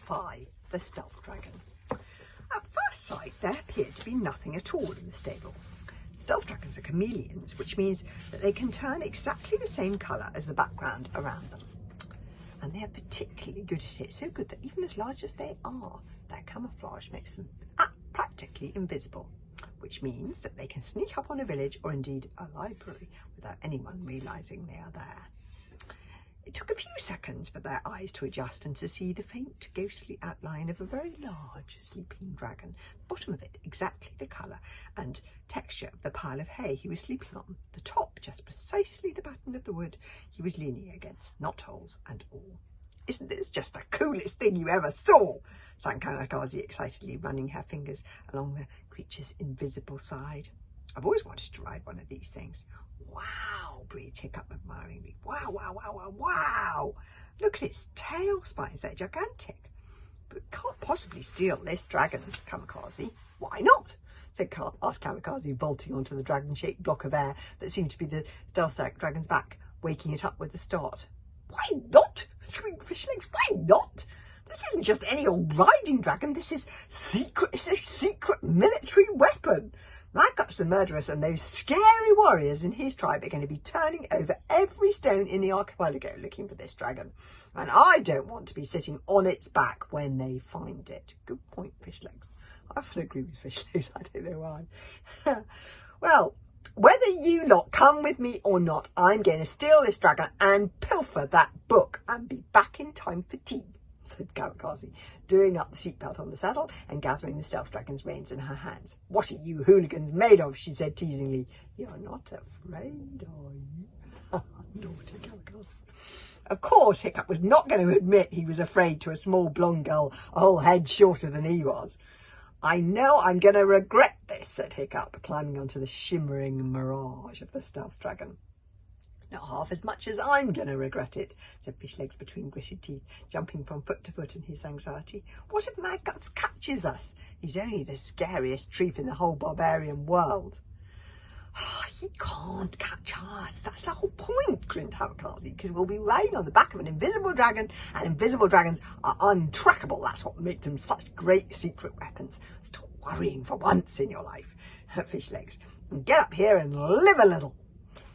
5, the Stealth Dragon. At first sight, there appeared to be nothing at all in the stable. Stealth dragons are chameleons, which means that they can turn exactly the same colour as the background around them. And they are particularly good at it, so good that even as large as they are, their camouflage makes them practically invisible, which means that they can sneak up on a village or indeed a library without anyone realising they are there. It took a few seconds for their eyes to adjust and to see the faint ghostly outline of a very large sleeping dragon, the bottom of it exactly the colour and texture of the pile of hay he was sleeping on, the top just precisely the pattern of the wood he was leaning against, knotholes and all. "Isn't this just the coolest thing you ever saw?" sang Kamikaze excitedly, running her fingers along the creature's invisible side. "I've always wanted to ride one of these things." "Wow," breathed Hiccup admiringly. "Wow, wow, wow, wow, wow. Look at its tail spines, they're gigantic. But we can't possibly steal this dragon, Kamikaze." "Why not?" asked Kamikaze, vaulting onto the dragon-shaped block of air that seemed to be the Stealth Dragon's back, waking it up with a start. "Why not?" screamed Fishlegs. "Why not? This isn't just any old riding dragon. This is it's a secret military weapon. Magguts the Murderous and those scary warriors in his tribe are going to be turning over every stone in the archipelago looking for this dragon. And I don't want to be sitting on its back when they find it." Good point, Fishlegs. I often agree with Fishlegs. I don't know why. "Well, whether you lot come with me or not, I'm going to steal this dragon and pilfer that book and be back in time for tea," said Kamikaze, doing up the seatbelt on the saddle and gathering the Stealth Dragon's reins in her hands. "What are you hooligans made of?" she said teasingly. "You're not afraid, are you?" Naughty Kamikaze. Of course, Hiccup was not going to admit he was afraid to a small blonde girl a whole head shorter than he was. "I know I'm going to regret this," said Hiccup, climbing onto the shimmering mirage of the Stealth Dragon. "Not half as much as I'm going to regret it," said Fishlegs between gritted teeth, jumping from foot to foot in his anxiety. "What if Magguts catches us? He's only the scariest chief in the whole barbarian world." "He can't catch us. That's the whole point," grinned Kamikaze, "because we'll be riding on the back of an invisible dragon, and invisible dragons are untrackable. That's what makes them such great secret weapons. Stop worrying for once in your life, Fishlegs, and get up here and live a little."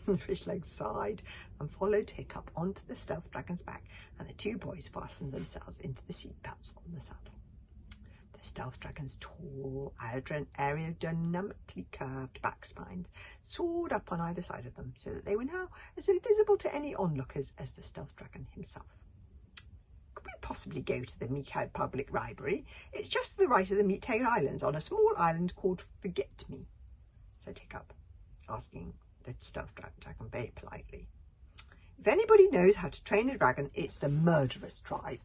Fishlegs sighed and followed Hiccup onto the Stealth Dragon's back, and the two boys fastened themselves into the seatbelts on the saddle. The Stealth Dragon's tall, aerodynamically curved back spines soared up on either side of them, so that they were now as invisible to any onlookers as the Stealth Dragon himself. "Could we possibly go to the Meathead Public Library? It's just to the right of the Meathead Islands, on a small island called Forget-Me," said Hiccup, asking the Stealth Dragon very politely. "If anybody knows how to train a dragon, it's the Murderous tribe."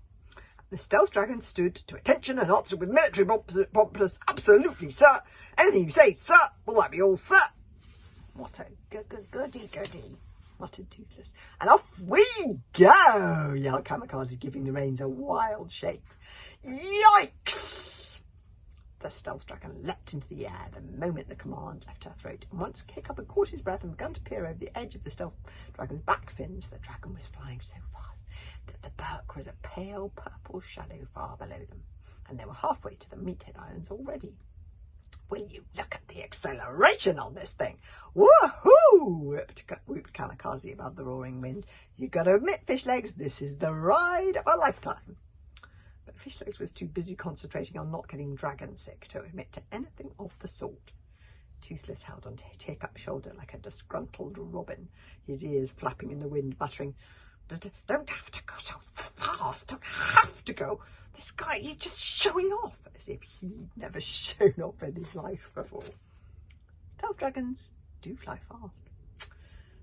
The Stealth Dragon stood to attention and answered with military promptness, "Absolutely, sir. Anything you say, sir. Will that be all, sir?" "What a goody," muttered Toothless. "And off we go," yelled Kamikaze, giving the reins a wild shake. "Yikes!" The Stealth Dragon leapt into the air the moment the command left her throat, and once Hiccup had caught his breath and begun to peer over the edge of the Stealth Dragon's back fins, the dragon was flying so fast that the berk was a pale purple shadow far below them, and they were halfway to the Meathead Islands already. "Will you look at the acceleration on this thing? Woohoo!" whooped Kamikaze above the roaring wind. "You got to admit, Fishlegs, this is the ride of a lifetime." But Fishlegs was too busy concentrating on not getting dragon sick to admit to anything of the sort. Toothless held on to Hiccup's shoulder like a disgruntled robin, his ears flapping in the wind, muttering, "Don't have to go so fast. Don't have to go. This guy, he's just showing off," as if he'd never shown off in his life before. Stealth dragons do fly fast.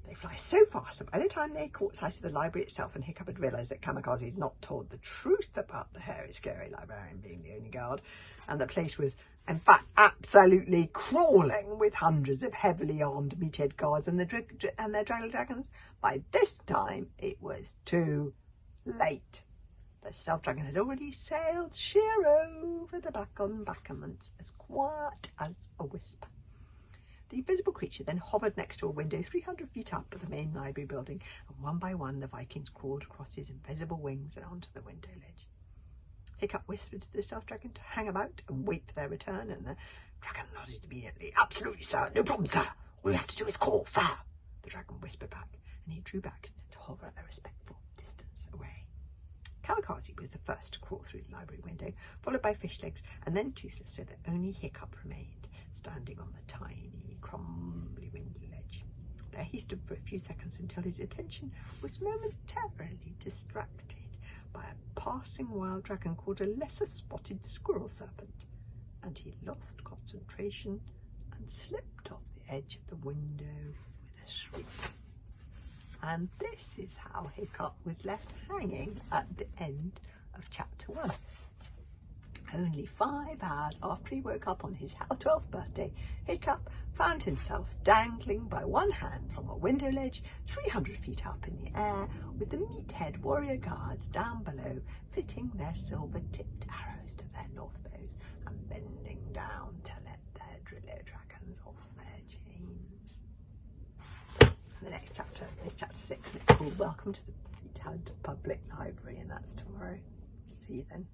They fly so fast that by the time they caught sight of the library itself and Hiccup had realised that Kamikaze had not told the truth about the hairy, scary librarian being the only guard, and the place was, in fact, absolutely crawling with hundreds of heavily armed meathead guards and their dragon dragons, by this time it was too late. The Stealth Dragon had already sailed sheer over the back embankments as quiet as a wisp. The invisible creature then hovered next to a window 300 feet up at the main library building, and one by one the Vikings crawled across his invisible wings and onto the window ledge. Hiccup whispered to the Stealth Dragon to hang about and wait for their return, and the dragon nodded immediately. "Absolutely, sir. No problem, sir. All you have to do is call, sir," the dragon whispered back, and he drew back to hover at a respectful distance away. Kamikaze was the first to crawl through the library window, followed by Fishlegs, and then Toothless, so that only Hiccup remained, standing on the tiny, crumbly window ledge. There he stood for a few seconds until his attention was momentarily distracted by a passing wild dragon called a lesser spotted squirrel serpent, and he lost concentration and slipped off the edge of the window with a shriek. And this is how Hiccup was left hanging at the end of chapter 1. Only 5 hours after he woke up on his 12th birthday, Hiccup found himself dangling by one hand from a window ledge 300 feet up in the air, with the meathead warrior guards down below fitting their silver-tipped arrows to their north bows and bending down to let their Drillo dragons off their chains. And the next chapter is chapter 6, and it's called Welcome to the Freetown Public Library, and that's tomorrow. See you then.